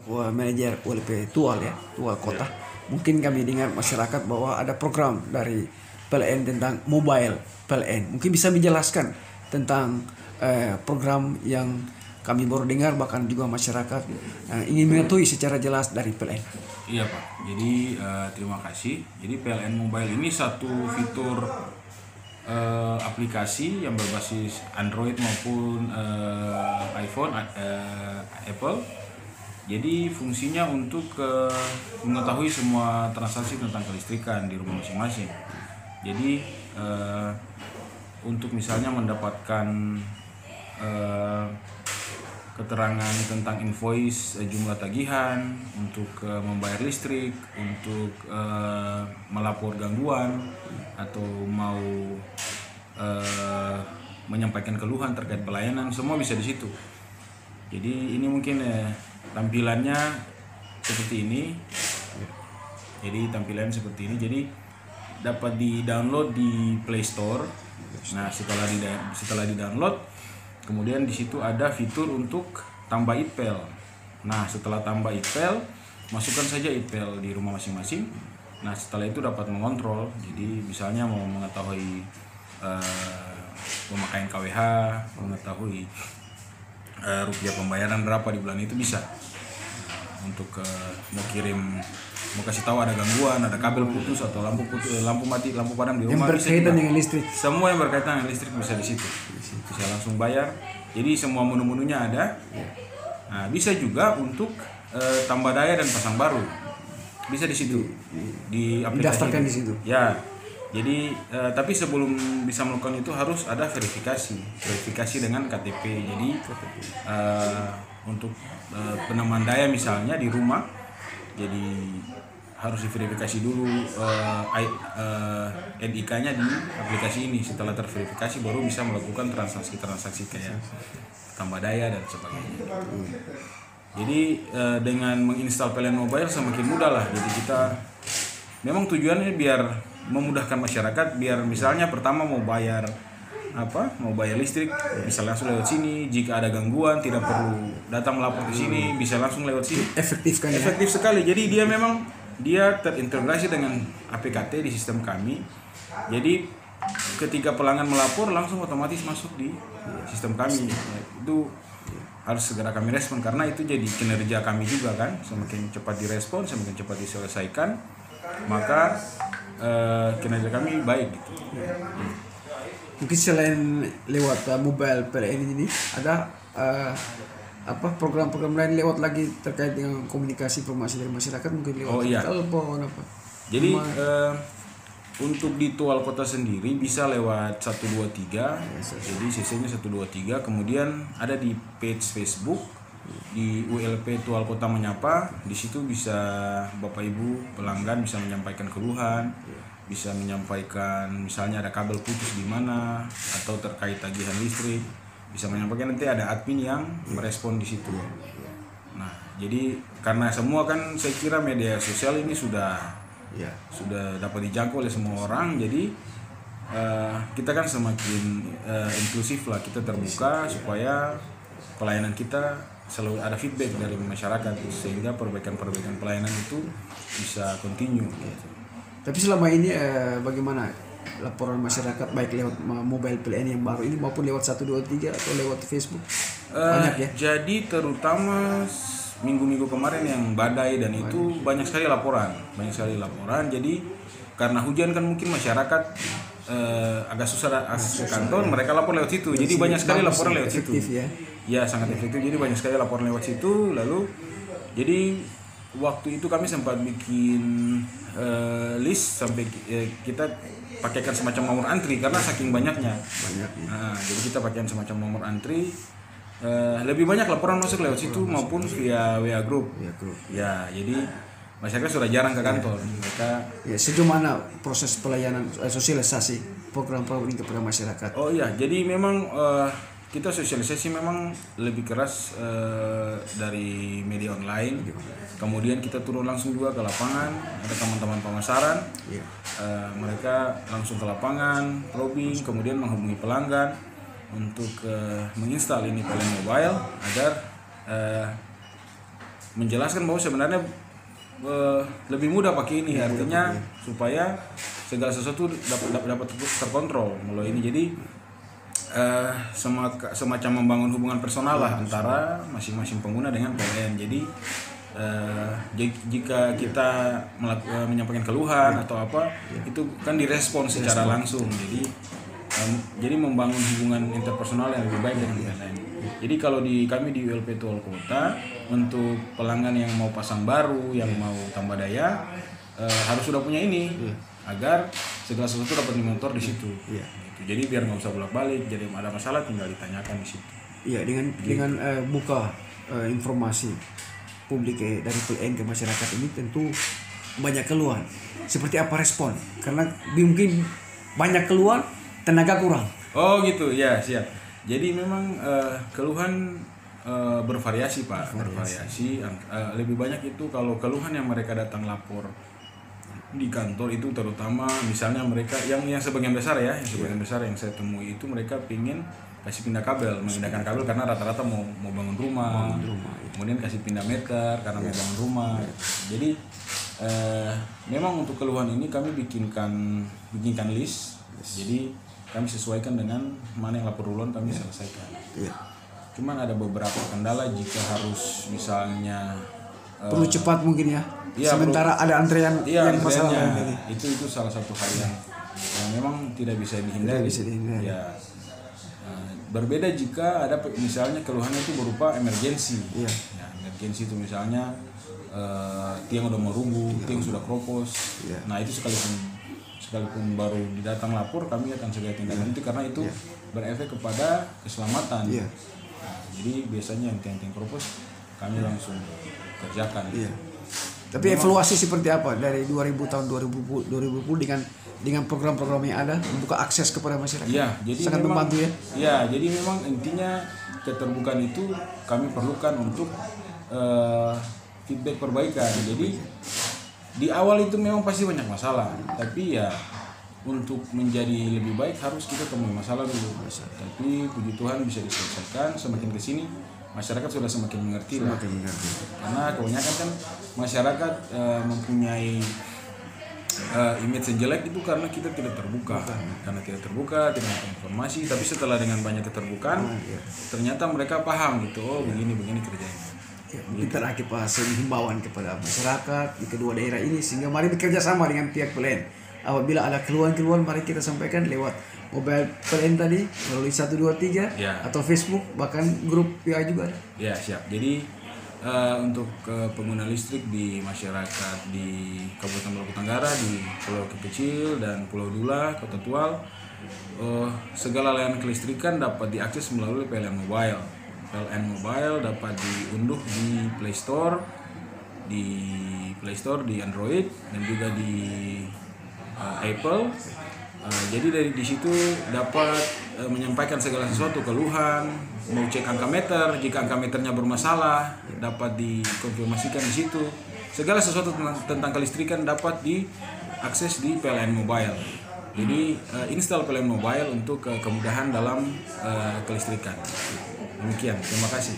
manajer ULP Tual ya, Tual Kota. Mungkin kami dengar masyarakat bahwa ada program dari PLN tentang mobile PLN. Mungkin bisa menjelaskan tentang program yang kami baru dengar, bahkan juga masyarakat ingin mengetahui secara jelas dari PLN. Iya Pak, jadi terima kasih. Jadi PLN Mobile ini satu fitur aplikasi yang berbasis Android maupun iPhone, Apple. Jadi fungsinya untuk mengetahui semua transaksi tentang kelistrikan di rumah masing-masing. Jadi untuk misalnya mendapatkan keterangan tentang invoice, jumlah tagihan, untuk membayar listrik, untuk melapor gangguan, atau mau menyampaikan keluhan terkait pelayanan, semua bisa di situ. Jadi ini mungkin tampilannya seperti ini. Jadi tampilan seperti ini. Jadi dapat di-download di Play Store. Nah, setelah di-download, kemudian di situ ada fitur untuk tambah email. Nah, setelah tambah email, masukkan saja email di rumah masing-masing. Nah, setelah itu dapat mengontrol. Jadi misalnya mau mengetahui pemakaian KWH, mengetahui rupiah pembayaran berapa di bulan itu bisa. Untuk mau kirim, mau kasih tahu ada gangguan, ada kabel putus atau lampu putus, lampu mati, lampu padam di rumah, yang berkaitan dengan listrik. Semua yang berkaitan dengan listrik bisa di situ. Bisa langsung bayar. Jadi semua menu-menunya ada. Nah, bisa juga untuk tambah daya dan pasang baru. Bisa di situ. Di aplikasi Daftarkan di situ. Ya. Jadi tapi sebelum bisa melakukan itu harus ada verifikasi dengan KTP. Jadi untuk penambahan daya misalnya di rumah, jadi harus diverifikasi dulu NIK-nya di aplikasi ini. Setelah terverifikasi baru bisa melakukan transaksi kayak tambah daya dan sebagainya. Jadi dengan menginstal PLN Mobile semakin mudah lah. Jadi kita memang tujuannya biar memudahkan masyarakat, biar misalnya pertama mau bayar listrik bisa langsung lewat sini. Jika ada gangguan tidak perlu datang melapor ke sini, bisa langsung lewat sini. Efektif kan? Efektif sekali. Jadi dia terintegrasi dengan APKT di sistem kami. Jadi ketika pelanggan melapor langsung otomatis masuk di sistem kami. Itu harus segera kami respon karena itu jadi kinerja kami juga kan. Semakin cepat direspon, semakin cepat diselesaikan, maka kinerja kami baik gitu. Mungkin selain lewat mobile PLN ini ada program-program lain lewat lagi terkait dengan komunikasi informasi dari masyarakat, mungkin lewat telepon apa. Jadi untuk di Tual Kota sendiri bisa lewat 123. Jadi CC-nya 123. Kemudian ada di page Facebook di ULP Tual Kota Menyapa. Di situ bisa Bapak Ibu pelanggan bisa menyampaikan keluhan, bisa menyampaikan misalnya ada kabel putus di mana atau terkait tagihan listrik, bisa menyampaikan. Nanti ada admin yang merespon di situ. Nah, jadi karena semua kan saya kira media sosial ini sudah dapat dijangkau oleh semua orang, jadi kita kan semakin inklusif lah, kita terbuka supaya pelayanan kita selalu ada feedback dari masyarakat sehingga perbaikan pelayanan itu bisa continue gitu. Tapi selama ini bagaimana laporan masyarakat baik lewat mobile PLN yang baru ini maupun lewat 123 atau lewat Facebook? Banyak ya? Jadi terutama minggu-minggu kemarin yang badai dan itu banyak sekali laporan. Jadi karena hujan kan mungkin masyarakat agak susah akses ke kantor, mereka lapor lewat situ. Jadi banyak sekali laporan lewat situ. Ya, sangat efektif. Jadi banyak sekali laporan lewat situ. Lalu jadi waktu itu kami sempat bikin list sampai kita pakaikan semacam nomor antri karena saking banyaknya. Nah, jadi kita pakaikan semacam nomor antri. Lebih banyak laporan masuk lewat situ maupun via WA group. Ya, jadi masyarakat sudah jarang ke kantor. Mereka sejauh mana proses pelayanan sosialisasi program-program ini kepada masyarakat? Oh iya, jadi memang kita sosialisasi memang lebih keras dari media online. Kemudian kita turun langsung juga ke lapangan. Ada teman-teman pemasaran. Mereka langsung ke lapangan, probing, kemudian menghubungi pelanggan untuk menginstal ini PLN Mobile agar menjelaskan bahwa sebenarnya lebih mudah pakai ini, artinya supaya segala sesuatu dapat terkontrol melalui ini. Jadi semacam membangun hubungan personal lah antara masing-masing pengguna dengan PLN. Jadi jika kita menyampaikan keluhan atau apa, itu kan direspon secara langsung. Jadi membangun hubungan interpersonal yang lebih baik dengan PLN. Jadi kalau kami di ULP Tual Kota, untuk pelanggan yang mau pasang baru, yang mau tambah daya, harus sudah punya ini, agar segala sesuatu dapat dimonitor di situ. Gitu. Jadi biar nggak usah bolak-balik, jadi ada masalah tinggal ditanyakan di situ. Iya, dengan buka informasi publik dari PLN ke masyarakat ini tentu banyak keluhan. Seperti apa respon? Karena mungkin banyak keluhan, tenaga kurang. Oh gitu, ya siap. Jadi memang keluhan bervariasi Pak, bervariasi. Lebih banyak itu kalau keluhan yang mereka datang lapor di kantor itu, terutama misalnya mereka yang sebagian besar ya, yang saya temui itu mereka pingin kasih pindah kabel, memindahkan kabel karena rata-rata mau bangun rumah, kemudian kasih pindah meter karena mau bangun rumah. Jadi memang untuk keluhan ini kami bikinkan list. Jadi kami sesuaikan dengan mana yang lapor duluan kami selesaikan. Cuman ada beberapa kendala jika harus misalnya perlu cepat mungkin ya. Sementara ada antrean yang masalah itu salah satu hal yang memang tidak bisa dihindari. Ya. Berbeda jika ada misalnya keluhannya itu berupa emergensi. Ya, emergensi itu misalnya tiang udah mau rubuh, tiang sudah kropos. Nah itu sekalipun baru datang lapor, kami akan segera tindakan itu karena itu berefek kepada keselamatan. Nah, jadi biasanya yang tiang kropos kami langsung kerjakan. Tapi evaluasi seperti apa dari 2000 dengan program-program yang ada, membuka akses kepada masyarakat? Jadi sangat memang, membantu ya. Jadi memang intinya keterbukaan itu kami perlukan untuk feedback perbaikan. Jadi di awal itu memang pasti banyak masalah, tapi ya untuk menjadi lebih baik harus kita temui masalah dulu. Tapi puji Tuhan bisa diselesaikan. Semakin kesini masyarakat sudah semakin mengerti lah. Karena kebanyakan kan masyarakat mempunyai image yang jelek itu karena kita tidak terbuka. Karena tidak terbuka, tidak ada informasi. Tapi setelah dengan banyak keterbukaan, ternyata mereka paham gitu. Oh begini kerjanya. Kita terakhir Pak, himbauan kepada masyarakat di kedua daerah ini sehingga mari bekerja sama dengan pihak PLN. Apabila ada keluhan-keluhan mari kita sampaikan lewat mobile PLN tadi melalui 123 atau Facebook, bahkan grup WA juga ada. Ya siap. Jadi untuk pengguna listrik di masyarakat di Kabupaten Maluku Tenggara, di Pulau Kecil dan Pulau Dula, Kota Tual, segala layanan kelistrikan dapat diakses melalui PLN Mobile. PLN Mobile dapat diunduh di Play Store, di Android dan juga di Apple. Jadi dari di situ dapat menyampaikan segala sesuatu, keluhan, mau cek angka meter, jika angka meternya bermasalah dapat dikonfirmasikan di situ. Segala sesuatu tentang kelistrikan dapat diakses di PLN Mobile. Jadi install PLN Mobile untuk kemudahan dalam kelistrikan. Demikian, terima kasih.